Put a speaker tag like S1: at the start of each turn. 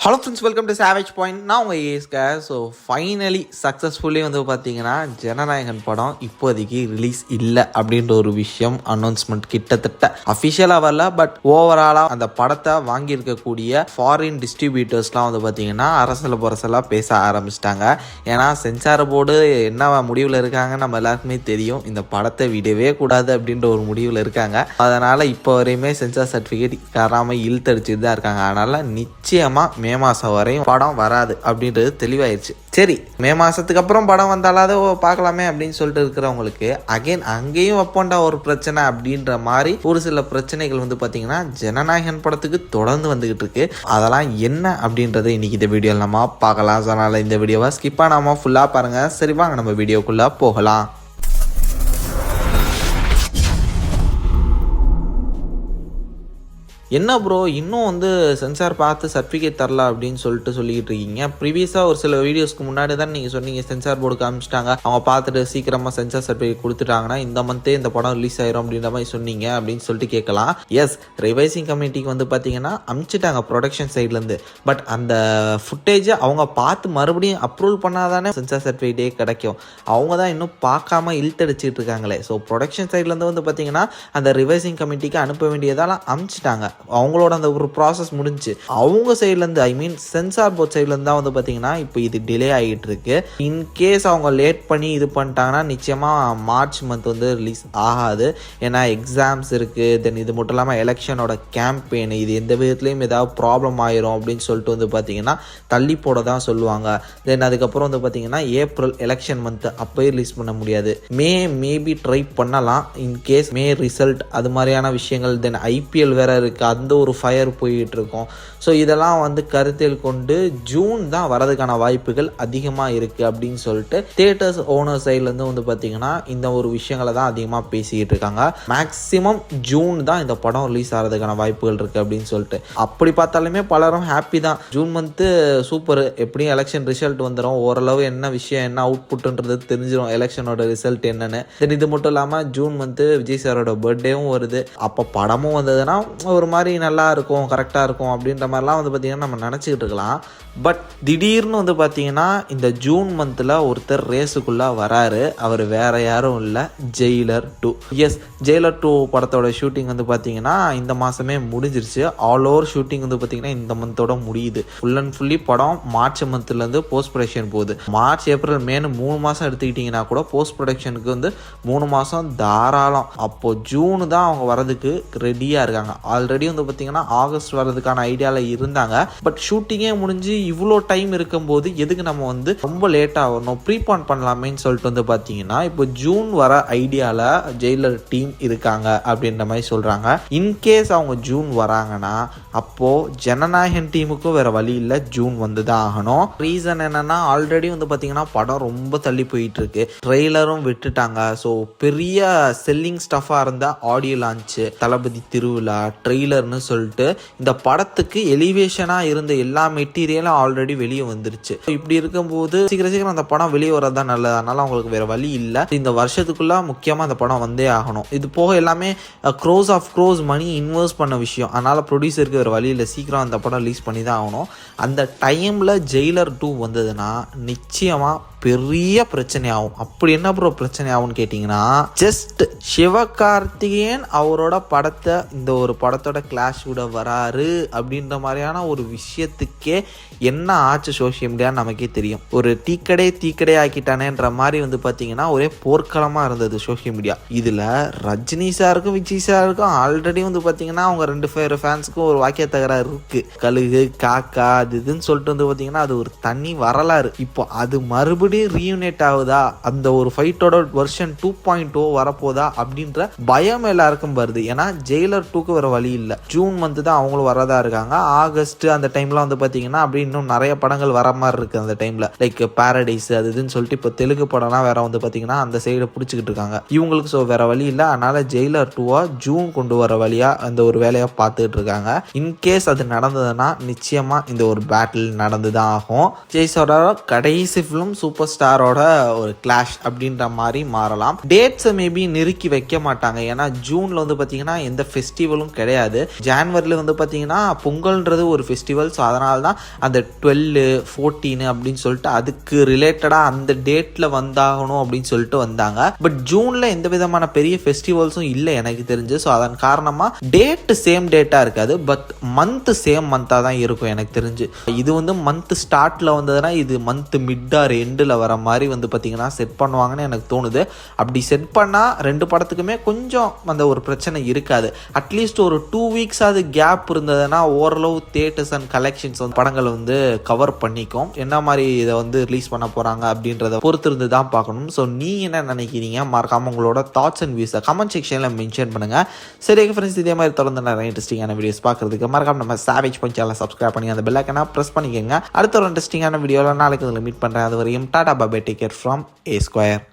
S1: Hello friends, welcome to savage point. நான் உங்கள் ஏஸ்க. So finally successfully வந்து பார்த்தீங்கன்னா ஜனநாயகன் படம் இப்போதைக்கு ரிலீஸ் இல்லை அப்படின்ற ஒரு விஷயம் அனௌன்ஸ்மெண்ட் கிட்டத்தட்ட அஃபிஷியலாக வரல. பட் ஓவராலாக அந்த படத்தை வாங்கியிருக்கக்கூடிய ஃபாரின் டிஸ்ட்ரிபியூட்டர்ஸ்லாம் வந்து பார்த்தீங்கன்னா அரசலாக பேச ஆரம்பிச்சிட்டாங்க. ஏன்னா சென்சார் போர்டு என்ன முடிவில் இருக்காங்க நம்ம எல்லாருக்குமே தெரியும். இந்த படத்தை விடவே கூடாது அப்படின்ற ஒரு முடிவில் இருக்காங்க. அதனால் இப்போ வரையுமே சென்சார் சர்டிஃபிகேட் தராமல் இழுத்தடிச்சுட்டு தான் இருக்காங்க. அதனால் நிச்சயமாக மே மாதம் வரையும் படம் வராது அப்படின்றது தெளிவாயிருச்சு. சரி, மே மாதத்துக்கு அப்புறம் படம் வந்தாலாவது பார்க்கலாமே அப்படின்னு சொல்லிட்டு இருக்கிறவங்களுக்கு அகைன் அங்கேயும் வைப்போண்டா ஒரு பிரச்சனை அப்படின்ற மாதிரி ஒரு சில பிரச்சனைகள் வந்து பார்த்தீங்கன்னா ஜனநாயகன் படத்துக்கு தொடர்ந்து வந்துகிட்டு இருக்கு. அதெல்லாம் என்ன அப்படின்றத இன்னைக்கு இந்த வீடியோவில் நம்ம பார்க்கலாம். அதனால் இந்த வீடியோவை ஸ்கிப் பண்ணாமல் ஃபுல்லாக பாருங்கள். சரி, வாங்க நம்ம வீடியோக்குள்ளே போகலாம். என்ன ப்ரோ இன்னும் வந்து சென்சார் பார்த்து சர்டிஃபிகேட் தரல அப்படின்னு சொல்லிக்கிட்டு இருக்கீங்க. ப்ரீவியஸாக ஒரு சில வீடியோஸ்க்கு முன்னாடி தான் நீங்கள் சொன்னீங்க சென்சார் போர்டு காமிச்சிட்டாங்க, அவங்க பார்த்துட்டு சீக்கிரமாக சென்சார் சர்டிஃபிகேட் கொடுத்துட்டாங்கன்னா இந்த மந்தே இந்த படம் ரிலீஸ் ஆயிரும் அப்படின்ற மாதிரி சொன்னீங்க அப்படின்னு சொல்லிட்டு கேட்கலாம். எஸ், ரிவைசிங் கமிட்டிக்கு வந்து பார்த்தீங்கன்னா அனுப்பிச்சிட்டாங்க ப்ரொடக்ஷன் சைட்லேருந்து. பட் அந்த ஃபுட்டேஜை அவங்க பார்த்து மறுபடியும் அப்ரூவல் பண்ணாதானே சென்சார் சர்டிஃபிகேட்டே கிடைக்கும். அவங்க தான் இன்னும் பார்க்காம இழுத்தடிச்சிட்டு இருக்காங்களே. ஸோ ப்ரொடக்ஷன் சைட்லேருந்து வந்து பார்த்தீங்கன்னா அந்த ரிவைசிங் கமிட்டிக்கு அனுப்ப வேண்டியதெல்லாம் அனுப்பிச்சிட்டாங்க. அவங்களோட அந்த ஒரு ப்ராசஸ் முடிஞ்சு அவங்க சைட்லேருந்து சென்சார் போர்ட் சைட்லேருந்து தான் வந்து பார்த்தீங்கன்னா இப்போ இது டிலே ஆகிட்டு இருக்கு. இன்கேஸ் அவங்க லேட் பண்ணி இது பண்ணிட்டாங்கன்னா நிச்சயமாக மார்ச் மந்த் வந்து ரிலீஸ் ஆகாது. ஏன்னா எக்ஸாம்ஸ் இருக்குது. தென் இது மட்டும் இல்லாமல் எலெக்ஷனோட கேம்பெயின், இது எந்த விதத்துலையும் ஏதாவது ப்ராப்ளம் ஆயிரும் அப்படின்னு சொல்லிட்டு வந்து பார்த்தீங்கன்னா தள்ளி போட தான் சொல்லுவாங்க. தென் அதுக்கப்புறம் வந்து பார்த்தீங்கன்னா ஏப்ரல் எலெக்ஷன் மந்த் அப்போயே ரிலீஸ் பண்ண முடியாது. மேபி ட்ரை பண்ணலாம் இன்கேஸ் மே ரிசல்ட் அது மாதிரியான விஷயங்கள். தென் ஐபிஎல் வேற இருக்குது, அந்த ஒரு ஃபயர் போயிட்டு இருக்கும். ஸோ இதெல்லாம் வந்து கருத்தில் கொண்டு ஜூன் தான் வரதுக்கான வாய்ப்புகள் அதிகமாக இருக்குது அப்படின்னு சொல்லிட்டு தியேட்டர்ஸ் ஓனர் சைட்லேருந்து வந்து பார்த்தீங்கன்னா இந்த ஒரு விஷயங்களை தான் அதிகமாக பேசிக்கிட்டு இருக்காங்க. மேக்ஸிமம் ஜூன் தான் இந்த படம் ரிலீஸ் ஆகிறதுக்கான வாய்ப்புகள் இருக்குது அப்படின்னு சொல்லிட்டு. அப்படி பார்த்தாலுமே பலரும் ஹாப்பி தான். ஜூன் மந்த்து சூப்பர், எப்படியும் எலெக்ஷன் ரிசல்ட் வந்துடும். ஓரளவு என்ன விஷயம் என்ன அவுட்புட்ன்றது தெரிஞ்சிடும் எலெக்ஷனோட ரிசல்ட் என்னன்னு. தென் இது மட்டும் இல்லாமல் ஜூன் மந்த்து விஜய் சாரோட பர்த்டேவும் வருது. அப்போ படமும் வந்ததுன்னா ஒரு மாதிரி நல்லா இருக்கும், கரெக்டாக இருக்கும் அப்படின்ற மாதிரிலாம் வந்து பார்த்திங்கன்னா நம்ம நினச்சிக்கிட்டு இருக்கலாம். பட் திடீர்னு வந்து பார்த்திங்கன்னா இந்த ஜூன் மந்தில் ஒருத்தர் ரேஸுக்குள்ளே வராரு. அவர் வேறு யாரும் இல்லை, ஜெயிலர் 2. எஸ், ஜெயிலர் 2 படத்தோட ஷூட்டிங் வந்து பார்த்திங்கன்னா இந்த மாதமே முடிஞ்சிருச்சு. ஆல் ஓவர் ஷூட்டிங் வந்து பார்த்திங்கன்னா இந்த மந்தோட முடியுது. ஃபுல் அண்ட் ஃபுல்லி படம் மார்ச் மந்த்லேருந்து போஸ்ட் ப்ரொடக்ஷன் போகுது. மார்ச் ஏப்ரல் மேனு 3 மாதம் எடுத்துக்கிட்டிங்கன்னா கூட போஸ்ட் ப்ரொடக்ஷனுக்கு வந்து 3 மாதம் தாராளம். அப்போது ஜூனு தான் அவங்க வரதுக்கு ரெடியாக இருக்காங்க. ஆல்ரெடி வந்து பார்த்தீங்கன்னா ஆகஸ்ட் வர்றதுக்கான ஐடியாவில் இருந்தாங்க. பட் ஷூட்டிங்கே முடிஞ்சு இவ்வளோ டைம் இருக்கும்போது எதுக்கு நம்ம வந்து ரொம்ப லேட்டாக வரணும், ப்ரீபான் பண்ணலாமேன்னு சொல்லிட்டு வந்து பார்த்தீங்கன்னா இப்போ ஜூன் வர ஐடியாவில் ஜெயிலர் டீம் இருக்காங்க அப்படின்ற மாதிரி சொல்கிறாங்க. இன்கேஸ் அவங்க ஜூன் வராங்கன்னா அப்போது ஜனநாயகன் டீமுக்கும் வேறு வழி இல்லை, ஜூன் வந்து தான் ஆகணும். ரீசன் என்னென்னா ஆல்ரெடி வந்து பார்த்தீங்கன்னா படம் ரொம்ப தள்ளி போயிட்டு இருக்கு. ட்ரெய்லரும் விட்டுட்டாங்க. ஸோ பெரிய செல்லிங் ஸ்டஃபாக இருந்தால் ஆடியோ லான்ச்சு, தளபதி திருவிழா, ட்ரெய்லர்னு சொல்லிட்டு இந்த படத்துக்கு எலிவேஷனாக இருந்த எல்லா மெட்டீரியலும் ஆல்ரெடி வெளியே வந்துருச்சு. இப்படி இருக்கும்போது சீக்கிரம் அந்த படம் வெளியே வரதான் நல்லது. அதனால அவங்களுக்கு வேற வழி இல்லை. இந்த வருஷத்துக்குள்ள முக்கியமாக அந்த படம் வந்தே ஆகணும். இது போக எல்லாமே crores of crores money invest பண்ண விஷயம். அதனால ப்ரொடியூசருக்கு வேற வழி இல்லை, சீக்கிரம் அந்த படம் ரிலீஸ் பண்ணி தான் ஆகணும். அந்த டைமில் ஜெயிலர் 2 வந்ததுன்னா நிச்சயமாக பெரிய பிரச்சனை ஆகும். அப்படி என்ன ப்ரோ பிரச்சனை ஆகும்னு கேட்டிங்கன்னா, ஜஸ்ட் சிவகார்த்திகேயன் அவரோட படத்தை இந்த ஒரு படத்தோட கிளாஷ் விட வராரு அப்படின்ற மாதிரியான ஒரு விஷயத்துக்கே என்ன ஆச்சு சோஷியல் மீடியான்னு நமக்கே தெரியும். ஒரு தீக்கடை ஆக்கிட்டானேன்ற மாதிரி வந்து பார்த்தீங்கன்னா ஒரே போர்க்களமாக இருந்தது சோஷியல் மீடியா. இதில் ரஜினி சாருக்கும் விஜய் சாருக்கும் ஆல்ரெடி வந்து பார்த்தீங்கன்னா அவங்க 2 ஃபேன்ஸுக்கும் ஒரு வாக்கிய தகராறு இருக்குது. கழுகு காக்கா அது இதுன்னு சொல்லிட்டு வந்து பார்த்தீங்கன்னா அது ஒரு தனி வரலாறு. இப்போ அது மறுபடியும் ரீயூனேட் ஆகுதா, அந்த ஒரு ஃபைட்டோட வெர்ஷன் 2.0 வரப்போதா அப்படின்ற பயம் எல்லாருக்கும் வருது. ஏன்னா ஜெயிலர் 2க்கு வேற வழி இல்லை. ஜூன் மந்த் தான் அவங்களும் வரதா இருக்காங்க. ஆகஸ்ட் அந்த டைம்ல வந்து பார்த்தீங்கன்னா அப்படி இன்னும் நிறைய படங்கள் வர மாதிரி இருக்கு அந்த டைம்ல. லைக் பாரடைஸ் அது இதுன்னு சொல்லிட்டு இப்போ தெலுங்கு படம்லாம் வேற வந்து பார்த்தீங்கன்னா அந்த சைடை பிடிச்சிக்கிட்டு இருக்காங்க இவங்களுக்கு. ஸோ வேற வழி இல்லை. அதனால ஜெயிலர் 2 ஜூன் கொண்டு வர வழியா அந்த ஒரு வேலையை பார்த்துட்டு இருக்காங்க. இன்கேஸ் அது நடந்ததுன்னா நிச்சயமாக இந்த ஒரு பேட்டில் நடந்து தான் ஆகும். ஜெய்ஸோட கடைசி ஃபிலிம் சூப்பர் ஸ்டாரோட ஒரு கிளாஷ் அப்படின்ற மாதிரி மாறலாம். டேட்ஸை மேபி நெருக்கி வைக்க மாட்டாங்க. ஏன்னா ஜூனில் வந்து பார்த்தீங்கன்னா எந்த ஃபெஸ்டிவலும் கிடையாது. ஜான்வரியில் வந்து பார்த்தீங்கன்னா பொங்கல்ன்றது ஒரு ஃபெஸ்டிவல். ஸோ அதனால தான் அந்த 12, 14 அப்படின்னு சொல்லிட்டு அதுக்கு ரிலேட்டடாக அந்த டேட்டில் வந்தாகணும் அப்படின்னு சொல்லிட்டு வந்தாங்க. பட் ஜூனில் எந்த விதமான பெரிய ஃபெஸ்டிவல்ஸும் இல்லை எனக்கு தெரிஞ்சு. ஸோ அதன் காரணமாக டேட்டு சேம் டேட்டாக இருக்காது, பட் மந்த்து சேம் மந்த்தாக தான் இருக்கும் எனக்கு தெரிஞ்சு. இது வந்து மந்த் ஸ்டார்ட்டில் வந்ததுன்னா இது மந்த் மிட் ஆர் எண்டில் வர மாதிரி வந்து பார்த்தீங்கன்னா செட் பண்ணுவாங்கன்னு எனக்கு தோணுது. அப்படி செட் பண்ணால் 2 படத்துக்குமே கொஞ்சம் அந்த ஒரு பிரச்சனை இருக்காது. அட்லீஸ்ட் ஒரு 2 வீக்ஸாவது கேப் இருந்ததுன்னா ஓரளவு தியேட்டர்ஸ் அண்ட் கலெக்ஷன்ஸ் வந்து படங்களை வந்து கவர் பண்ணிக்கும். என்ன மாதிரி இதை வந்து ரிலீஸ் பண்ண போகிறாங்க அப்படின்றத பொறுத்து இருந்து தான் பார்க்கணும். ஸோ நீங்கள் என்ன நினைக்கிறீங்க? மறக்காமல் உங்களோட தாட்ஸ் அண்ட் வியூஸை கமெண்ட் செக்ஷனில் மென்ஷன் பண்ணுங்கள். சரி ஃப்ரெண்ட்ஸ், இதே மாதிரி தொடர்ந்து நிறைய இன்ட்ரெஸ்டிங்கான வீடியோஸ் பார்க்குறதுக்கு மறக்காம நம்ம சாவேஜ் பாயிண்ட் சேனலை சப்ஸ்கிரைப் பண்ணி அந்த பெல் ஐக்கனை ப்ரெஸ் பண்ணிக்கோங்க. அடுத்த ஒரு இன்ட்ரெஸ்டிங்கான வீடியோவில் நாளைக்கு மீட் பண்ணுறேன். அது வரையும் tata bye, take care from A Square.